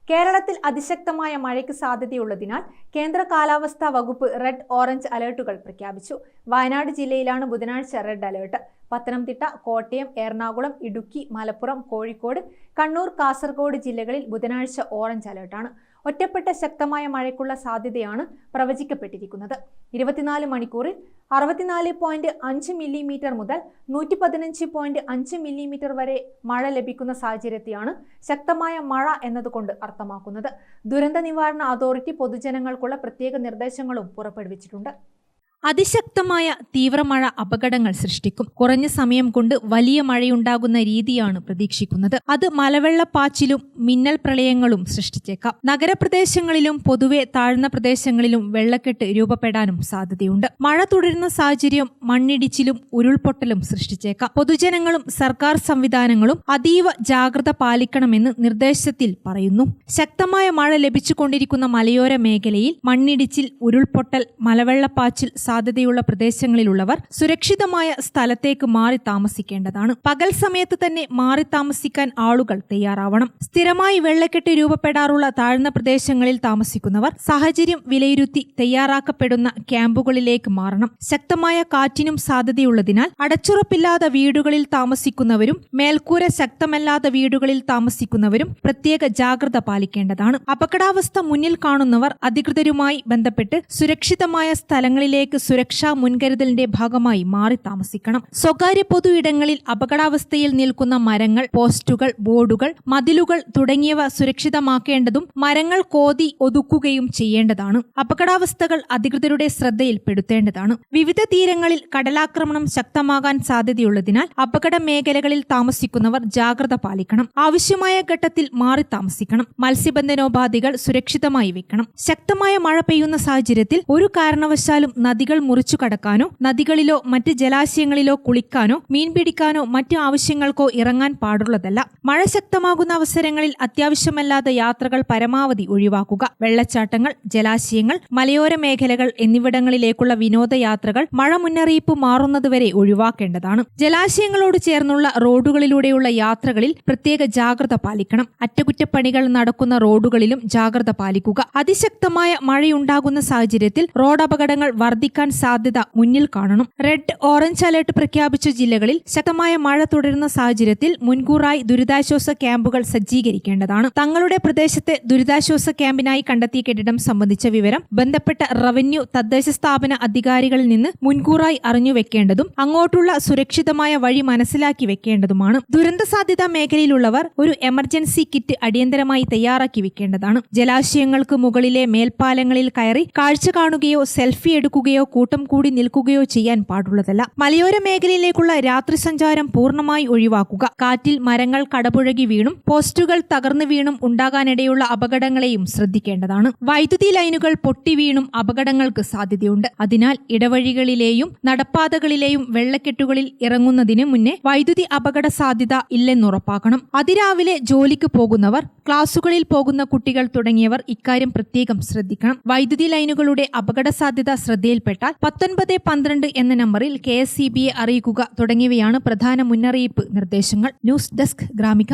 കേരളത്തിൽ അതിശക്തമായ മഴയ്ക്ക് സാധ്യതയുള്ളതിനാൽ കേന്ദ്ര കാലാവസ്ഥാ വകുപ്പ് റെഡ് ഓറഞ്ച് അലർട്ടുകൾ പ്രഖ്യാപിച്ചു. വയനാട് ജില്ലയിലാണ് ബുധനാഴ്ച റെഡ് അലർട്ട്. പത്തനംതിട്ട, കോട്ടയം, എറണാകുളം, ഇടുക്കി, മലപ്പുറം, കോഴിക്കോട്, കണ്ണൂർ, കാസർഗോഡ് ജില്ലകളിൽ ബുധനാഴ്ച ഓറഞ്ച് അലർട്ടാണ്. ഒറ്റപ്പെട്ട ശക്തമായ മഴയ്ക്കുള്ള സാധ്യതയാണ് പ്രവചിക്കപ്പെട്ടിരിക്കുന്നത്. 24 മണിക്കൂറിൽ 64.5 മില്ലിമീറ്റർ മുതൽ 115.5 മില്ലിമീറ്റർ വരെ മഴ ലഭിക്കുന്ന സാഹചര്യത്തെയാണ് ശക്തമായ മഴ എന്നതുകൊണ്ട് അർത്ഥമാക്കുന്നത്. ദുരന്ത നിവാരണ അതോറിറ്റി പൊതുജനങ്ങൾക്കുള്ള പ്രത്യേക നിർദ്ദേശങ്ങളും പുറപ്പെടുവിച്ചിട്ടുണ്ട്. അതിശക്തമായ തീവ്രമഴ അപകടങ്ങൾ സൃഷ്ടിക്കും. കുറഞ്ഞ സമയം കൊണ്ട് വലിയ മഴയുണ്ടാകുന്ന രീതിയാണ് പ്രതീക്ഷിക്കുന്നത്. അത് മലവെള്ളപ്പാച്ചിലും മിന്നൽ പ്രളയങ്ങളും സൃഷ്ടിച്ചേക്കാം. നഗരപ്രദേശങ്ങളിലും പൊതുവെ താഴ്ന്ന പ്രദേശങ്ങളിലും വെള്ളക്കെട്ട് രൂപപ്പെടാനും സാധ്യതയുണ്ട്. മഴ തുടരുന്ന സാഹചര്യം മണ്ണിടിച്ചിലും ഉരുൾപൊട്ടലും സൃഷ്ടിച്ചേക്കാം. പൊതുജനങ്ങളും സർക്കാർ സംവിധാനങ്ങളും അതീവ ജാഗ്രത പാലിക്കണമെന്ന് നിർദ്ദേശത്തിൽ പറയുന്നു. ശക്തമായ മഴ ലഭിച്ചുകൊണ്ടിരിക്കുന്ന മലയോര മേഖലയിൽ മണ്ണിടിച്ചിൽ, ഉരുൾപൊട്ടൽ, മലവെള്ളപ്പാച്ചിൽ സാധ്യതയുള്ള പ്രദേശങ്ങളിലുള്ളവർ സുരക്ഷിതമായ സ്ഥലത്തേക്ക് മാറി താമസിക്കേണ്ടതാണ്. പകൽ സമയത്ത് തന്നെ മാറി താമസിക്കാൻ ആളുകൾ തയ്യാറാവണം. സ്ഥിരമായി വെള്ളക്കെട്ട് രൂപപ്പെടാറുള്ള താഴ്ന്ന പ്രദേശങ്ങളിൽ താമസിക്കുന്നവർ സാഹചര്യം വിലയിരുത്തി തയ്യാറാക്കപ്പെടുന്ന ക്യാമ്പുകളിലേക്ക് മാറണം. ശക്തമായ കാറ്റിനും സാധ്യതയുള്ളതിനാൽ അടച്ചുറപ്പില്ലാത്ത വീടുകളിൽ താമസിക്കുന്നവരും മേൽക്കൂര ശക്തമല്ലാത്ത വീടുകളിൽ താമസിക്കുന്നവരും പ്രത്യേക ജാഗ്രത പാലിക്കേണ്ടതാണ്. അപകടാവസ്ഥ മുന്നിൽ കാണുന്നവർ അധികൃതരുമായി ബന്ധപ്പെട്ട് സുരക്ഷിതമായ സ്ഥലങ്ങളിലേക്ക് സുരക്ഷാ മുൻകരുതലിന്റെ ഭാഗമായി മാറി താമസിക്കണം. സ്വകാര്യ പൊതു ഇടങ്ങളിൽ അപകടാവസ്ഥയിൽ നിൽക്കുന്ന മരങ്ങൾ, പോസ്റ്റുകൾ, ബോർഡുകൾ, മതിലുകൾ തുടങ്ങിയവ സുരക്ഷിതമാക്കേണ്ടതും മരങ്ങൾ കോതി ഒതുക്കുകയും ചെയ്യേണ്ടതാണ്. അപകടാവസ്ഥകൾ അധികൃതരുടെ ശ്രദ്ധയിൽപ്പെടുത്തേണ്ടതാണ്. വിവിധ തീരങ്ങളിൽ കടലാക്രമണം ശക്തമാകാൻ സാധ്യതയുള്ളതിനാൽ അപകട മേഖലകളിൽ താമസിക്കുന്നവർ ജാഗ്രത പാലിക്കണം. ആവശ്യമായ ഘട്ടത്തിൽ മാറി താമസിക്കണം. മത്സ്യബന്ധനോപാധികൾ സുരക്ഷിതമായി വെക്കണം. ശക്തമായ മഴ പെയ്യുന്ന സാഹചര്യത്തിൽ ഒരു കാരണവശാലും നദികൾ മുറിച്ചു കടക്കാനോ നദികളിലോ മറ്റ് ജലാശയങ്ങളിലോ കുളിക്കാനോ മീൻ പിടിക്കാനോ മറ്റു ആവശ്യങ്ങൾക്കോ ഇറങ്ങാൻ പാടുള്ളതല്ല. മഴ ശക്തമാകുന്ന അവസരങ്ങളിൽ അത്യാവശ്യമല്ലാത്ത യാത്രകൾ പരമാവധി ഒഴിവാക്കുക. വെള്ളച്ചാട്ടങ്ങൾ, ജലാശയങ്ങൾ, മലയോര മേഖലകൾ എന്നിവിടങ്ങളിലേക്കുള്ള വിനോദയാത്രകൾ മഴ മുന്നറിയിപ്പ് മാറുന്നതുവരെ ഒഴിവാക്കേണ്ടതാണ്. ജലാശയങ്ങളോട് ചേർന്നുള്ള റോഡുകളിലൂടെയുള്ള യാത്രകളിൽ പ്രത്യേക ജാഗ്രത പാലിക്കണം. അറ്റകുറ്റപ്പണികൾ നടക്കുന്ന റോഡുകളിലും ജാഗ്രത പാലിക്കുക. അതിശക്തമായ മഴയുണ്ടാകുന്ന സാഹചര്യത്തിൽ റോഡ് അപകടങ്ങൾ വർദ്ധിക്കാൻ സാധ്യത മുന്നിൽ കാണണം. റെഡ് ഓറഞ്ച് അലർട്ട് പ്രഖ്യാപിച്ച ജില്ലകളിൽ ശക്തമായ മഴ തുടരുന്ന സാഹചര്യത്തിൽ മുൻകൂറായി ദുരിതാശ്വാസ ക്യാമ്പുകൾ സജ്ജീകരിക്കേണ്ടതാണ്. തങ്ങളുടെ പ്രദേശത്തെ ദുരിതാശ്വാസ ക്യാമ്പിനായി കണ്ടെത്തിയ കെട്ടിടം സംബന്ധിച്ച വിവരം ബന്ധപ്പെട്ട റവന്യൂ, തദ്ദേശ സ്ഥാപന അധികാരികളിൽ നിന്ന് മുൻകൂറായി അറിഞ്ഞു വെക്കേണ്ടതും അങ്ങോട്ടുള്ള സുരക്ഷിതമായ വഴി മനസ്സിലാക്കി വെക്കേണ്ടതുമാണ്. ദുരന്ത സാധ്യതാ മേഖലയിലുള്ളവർ ഒരു എമർജൻസി കിറ്റ് അടിയന്തരമായി തയ്യാറാക്കി വെക്കേണ്ടതാണ്. ജലാശയങ്ങൾക്ക് മുകളിലെ മേൽപ്പാലങ്ങളിൽ കയറി കാഴ്ച കാണുകയോ സെൽഫി എടുക്കുകയോ കൂട്ടം കൂടി നിൽക്കുകയോ ചെയ്യാൻ പാടുള്ളതല്ല. മലയോര മേഖലയിലേക്കുള്ള രാത്രി സഞ്ചാരം പൂർണ്ണമായി ഒഴിവാക്കുക. കാറ്റിൽ മരങ്ങൾ കടപുഴകി വീണും പോസ്റ്റുകൾ തകർന്നു വീണും ഉണ്ടാകാനിടയുള്ള അപകടങ്ങളെയും ശ്രദ്ധിക്കേണ്ടതാണ്. വൈദ്യുതി ലൈനുകൾ പൊട്ടി വീണും അപകടങ്ങൾക്ക് സാധ്യതയുണ്ട്. അതിനാൽ ഇടവഴികളിലെയും നടപ്പാതകളിലെയും വെള്ളക്കെട്ടുകളിൽ ഇറങ്ങുന്നതിന് മുന്നേ വൈദ്യുതി അപകട സാധ്യത ഇല്ലെന്നുറപ്പാക്കണം. അതിരാവിലെ ജോലിക്ക് പോകുന്നവർ, ക്ലാസുകളിൽ പോകുന്ന കുട്ടികൾ തുടങ്ങിയവർ ഇക്കാര്യം പ്രത്യേകം ശ്രദ്ധിക്കണം. വൈദ്യുതി ലൈനുകളുടെ അപകട സാധ്യത ശ്രദ്ധയിൽപ്പെട്ടാൽ 1912 എന്ന നമ്പറിൽ KSEBയെ അറിയിക്കുക തുടങ്ങിയവയാണ് പ്രധാന മുന്നറിയിപ്പ് നിർദ്ദേശങ്ങൾ. News desk Gramika.